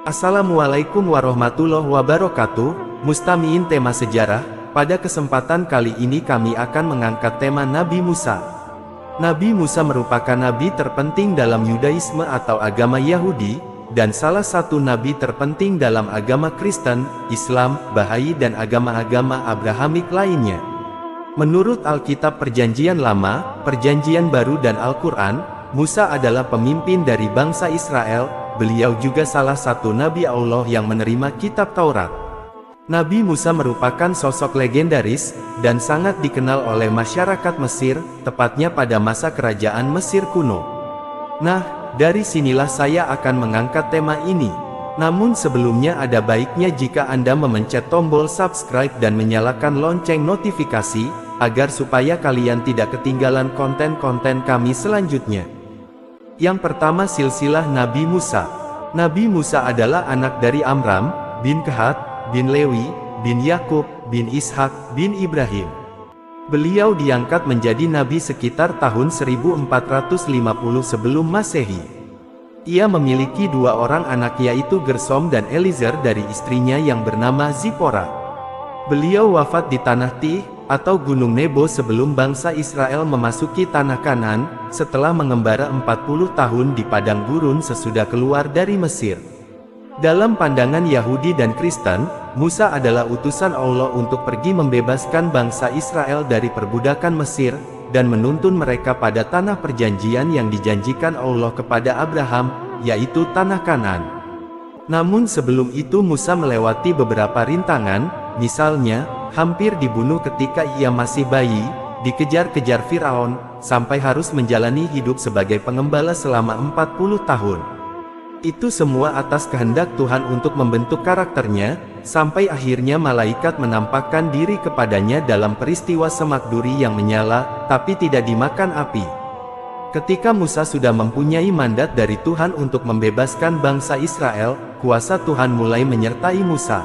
Assalamualaikum warahmatullahi wabarakatuh. Mustamiin tema sejarah. Pada kesempatan kali ini kami akan mengangkat tema Nabi Musa. Nabi Musa merupakan nabi terpenting dalam Yudaisme atau agama Yahudi, dan salah satu nabi terpenting dalam agama Kristen, Islam, Bahá'í dan agama-agama Abrahamik lainnya. Menurut Alkitab Perjanjian Lama, Perjanjian Baru dan Al-Quran, Musa adalah pemimpin dari bangsa Israel. Beliau juga salah satu nabi Allah yang menerima kitab Taurat. Nabi Musa merupakan sosok legendaris, dan sangat dikenal oleh masyarakat Mesir, tepatnya pada masa kerajaan Mesir kuno. Nah, dari sinilah saya akan mengangkat tema ini. Namun sebelumnya ada baiknya jika Anda memencet tombol subscribe dan menyalakan lonceng notifikasi, agar supaya kalian tidak ketinggalan konten-konten kami selanjutnya. Yang pertama, silsilah Nabi Musa. Nabi Musa adalah anak dari Amram, bin Kehat, bin Lewi, bin Yakub, bin Ishak, bin Ibrahim. Beliau diangkat menjadi nabi sekitar tahun 1450 sebelum Masehi. Ia memiliki dua orang anak, yaitu Gersom dan Eliezer dari istrinya yang bernama Zipora. Beliau wafat di Tanah Tih, atau Gunung Nebo sebelum bangsa Israel memasuki Tanah Kanaan, setelah mengembara 40 tahun di padang gurun sesudah keluar dari Mesir. Dalam pandangan Yahudi dan Kristen, Musa adalah utusan Allah untuk pergi membebaskan bangsa Israel dari perbudakan Mesir, dan menuntun mereka pada tanah perjanjian yang dijanjikan Allah kepada Abraham, yaitu Tanah Kanaan. Namun sebelum itu Musa melewati beberapa rintangan, misalnya, hampir dibunuh ketika ia masih bayi, dikejar-kejar Firaun, sampai harus menjalani hidup sebagai pengembala selama 40 tahun. Itu semua atas kehendak Tuhan untuk membentuk karakternya, sampai akhirnya malaikat menampakkan diri kepadanya dalam peristiwa semak duri yang menyala, tapi tidak dimakan api. Ketika Musa sudah mempunyai mandat dari Tuhan untuk membebaskan bangsa Israel, kuasa Tuhan mulai menyertai Musa.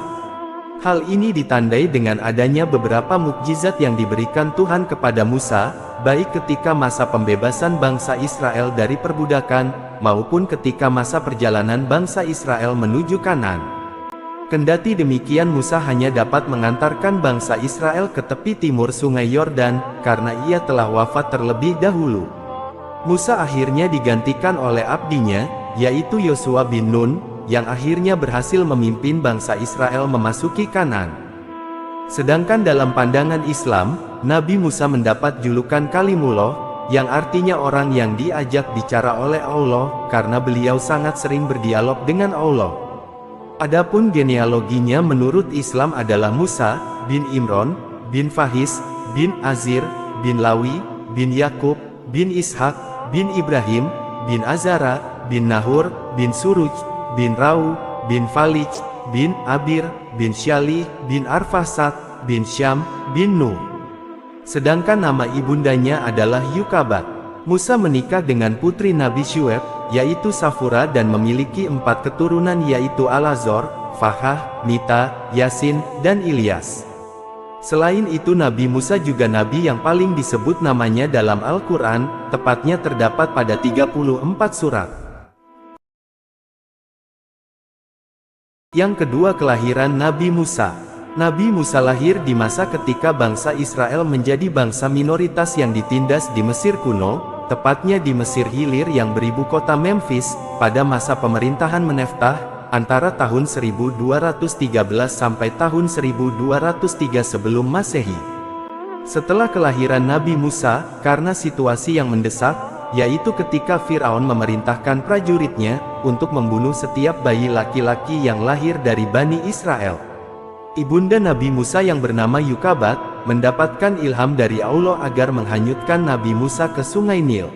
Hal ini ditandai dengan adanya beberapa mukjizat yang diberikan Tuhan kepada Musa, baik ketika masa pembebasan bangsa Israel dari perbudakan, maupun ketika masa perjalanan bangsa Israel menuju Kanaan. Kendati demikian, Musa hanya dapat mengantarkan bangsa Israel ke tepi timur Sungai Yordan, karena ia telah wafat terlebih dahulu. Musa akhirnya digantikan oleh abdinya, yaitu Yosua bin Nun, yang akhirnya berhasil memimpin bangsa Israel memasuki Kanaan. Sedangkan dalam pandangan Islam, Nabi Musa mendapat julukan Kalimullah, yang artinya orang yang diajak bicara oleh Allah, karena beliau sangat sering berdialog dengan Allah. Adapun genealoginya menurut Islam adalah Musa, bin Imron, bin Fahis, bin Azir, bin Lawi, bin Yakub, bin Ishak, bin Ibrahim, bin Azara, bin Nahur, bin Suruj, bin Rau, bin Falij, bin Abir, bin Syalih, bin Arfasat, bin Syam, bin Nuh. Sedangkan nama ibundanya adalah Yukabat. Musa menikah dengan putri Nabi Syuaib, yaitu Safura, dan memiliki 4 keturunan, yaitu Alazor, Fahah, Mita, Yasin, dan Ilyas. Selain itu, Nabi Musa juga nabi yang paling disebut namanya dalam Al-Quran, tepatnya terdapat pada 34 surat. Yang kedua, kelahiran Nabi Musa. Nabi Musa lahir di masa ketika bangsa Israel menjadi bangsa minoritas yang ditindas di Mesir kuno, tepatnya di Mesir Hilir yang beribu kota Memphis, pada masa pemerintahan Meneftah, antara tahun 1213 sampai tahun 1203 sebelum Masehi. Setelah kelahiran Nabi Musa, karena situasi yang mendesak, yaitu ketika Firaun memerintahkan prajuritnya untuk membunuh setiap bayi laki-laki yang lahir dari Bani Israel. Ibunda Nabi Musa yang bernama Yukabat, mendapatkan ilham dari Allah agar menghanyutkan Nabi Musa ke Sungai Nil.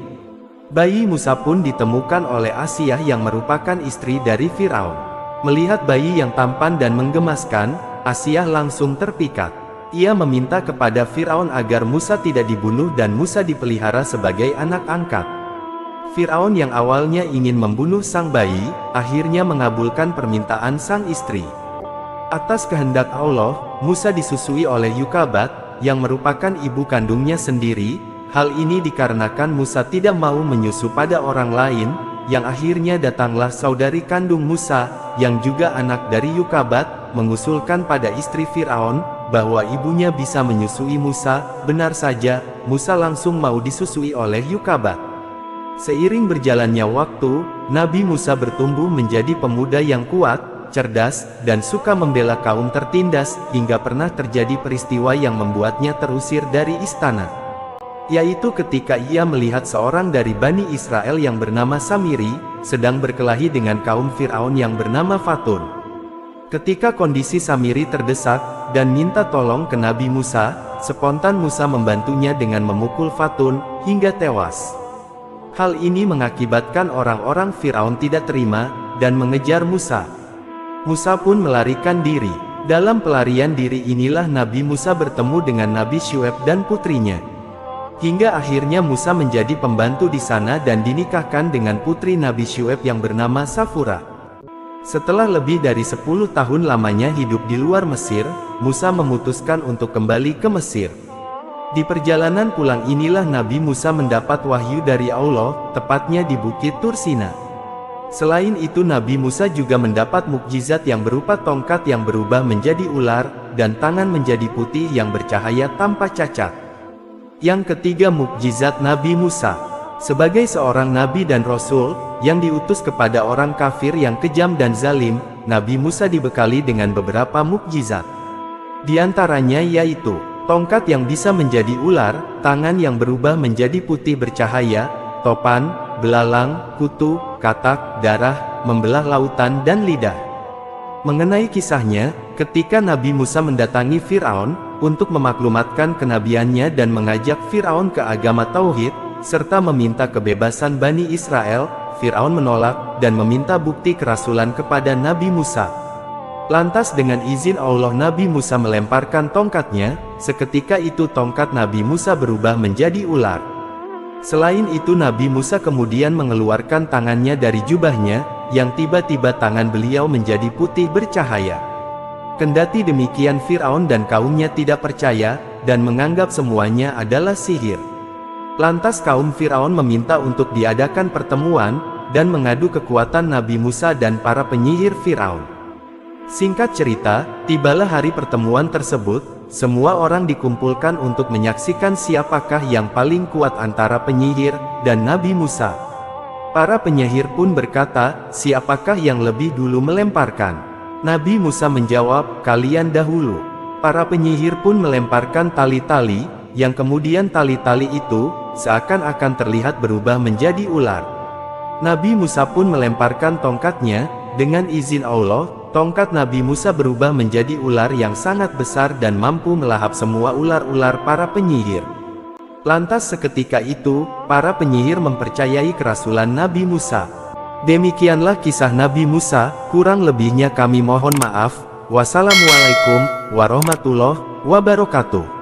Bayi Musa pun ditemukan oleh Asiyah yang merupakan istri dari Firaun. Melihat bayi yang tampan dan menggemaskan, Asiyah langsung terpikat. Ia meminta kepada Firaun agar Musa tidak dibunuh dan Musa dipelihara sebagai anak angkat. Firaun yang awalnya ingin membunuh sang bayi, akhirnya mengabulkan permintaan sang istri. Atas kehendak Allah, Musa disusui oleh Yukabat, yang merupakan ibu kandungnya sendiri. Hal ini dikarenakan Musa tidak mau menyusu pada orang lain, yang akhirnya datanglah saudari kandung Musa, yang juga anak dari Yukabat, mengusulkan pada istri Firaun, bahwa ibunya bisa menyusui Musa. Benar saja, Musa langsung mau disusui oleh Yukabat. Seiring berjalannya waktu, Nabi Musa bertumbuh menjadi pemuda yang kuat, cerdas, dan suka membela kaum tertindas, hingga pernah terjadi peristiwa yang membuatnya terusir dari istana. Yaitu ketika ia melihat seorang dari Bani Israel yang bernama Samiri, sedang berkelahi dengan kaum Firaun yang bernama Fatun. Ketika kondisi Samiri terdesak, dan minta tolong ke Nabi Musa, spontan Musa membantunya dengan memukul Fatun, hingga tewas. Hal ini mengakibatkan orang-orang Firaun tidak terima, dan mengejar Musa. Musa pun melarikan diri. Dalam pelarian diri inilah Nabi Musa bertemu dengan Nabi Syuaib dan putrinya. Hingga akhirnya Musa menjadi pembantu di sana dan dinikahkan dengan putri Nabi Syuaib yang bernama Safura. Setelah lebih dari 10 tahun lamanya hidup di luar Mesir, Musa memutuskan untuk kembali ke Mesir. Di perjalanan pulang inilah Nabi Musa mendapat wahyu dari Allah, tepatnya di Bukit Tursina. Selain itu Nabi Musa juga mendapat mukjizat yang berupa tongkat yang berubah menjadi ular, dan tangan menjadi putih yang bercahaya tanpa cacat. Yang ketiga, mukjizat Nabi Musa. Sebagai seorang nabi dan rasul, yang diutus kepada orang kafir yang kejam dan zalim, Nabi Musa dibekali dengan beberapa mukjizat. Di antaranya yaitu, tongkat yang bisa menjadi ular, tangan yang berubah menjadi putih bercahaya, topan, belalang, kutu, katak, darah, membelah lautan dan lidah. Mengenai kisahnya, ketika Nabi Musa mendatangi Firaun, untuk memaklumatkan kenabiannya dan mengajak Firaun ke agama Tauhid, serta meminta kebebasan Bani Israel, Firaun menolak, dan meminta bukti kerasulan kepada Nabi Musa. Lantas dengan izin Allah Nabi Musa melemparkan tongkatnya, seketika itu tongkat Nabi Musa berubah menjadi ular. Selain itu Nabi Musa kemudian mengeluarkan tangannya dari jubahnya, yang tiba-tiba tangan beliau menjadi putih bercahaya. Kendati demikian Firaun dan kaumnya tidak percaya, dan menganggap semuanya adalah sihir. Lantas kaum Firaun meminta untuk diadakan pertemuan, dan mengadu kekuatan Nabi Musa dan para penyihir Firaun. Singkat cerita, tibalah hari pertemuan tersebut, semua orang dikumpulkan untuk menyaksikan siapakah yang paling kuat antara penyihir dan Nabi Musa. Para penyihir pun berkata, siapakah yang lebih dulu melemparkan? Nabi Musa menjawab, kalian dahulu. Para penyihir pun melemparkan tali-tali, yang kemudian tali-tali itu, seakan-akan terlihat berubah menjadi ular. Nabi Musa pun melemparkan tongkatnya, dengan izin Allah, tongkat Nabi Musa berubah menjadi ular yang sangat besar dan mampu melahap semua ular-ular para penyihir. Lantas seketika itu, para penyihir mempercayai kerasulan Nabi Musa. Demikianlah kisah Nabi Musa, kurang lebihnya kami mohon maaf. Wassalamualaikum warahmatullahi wabarakatuh.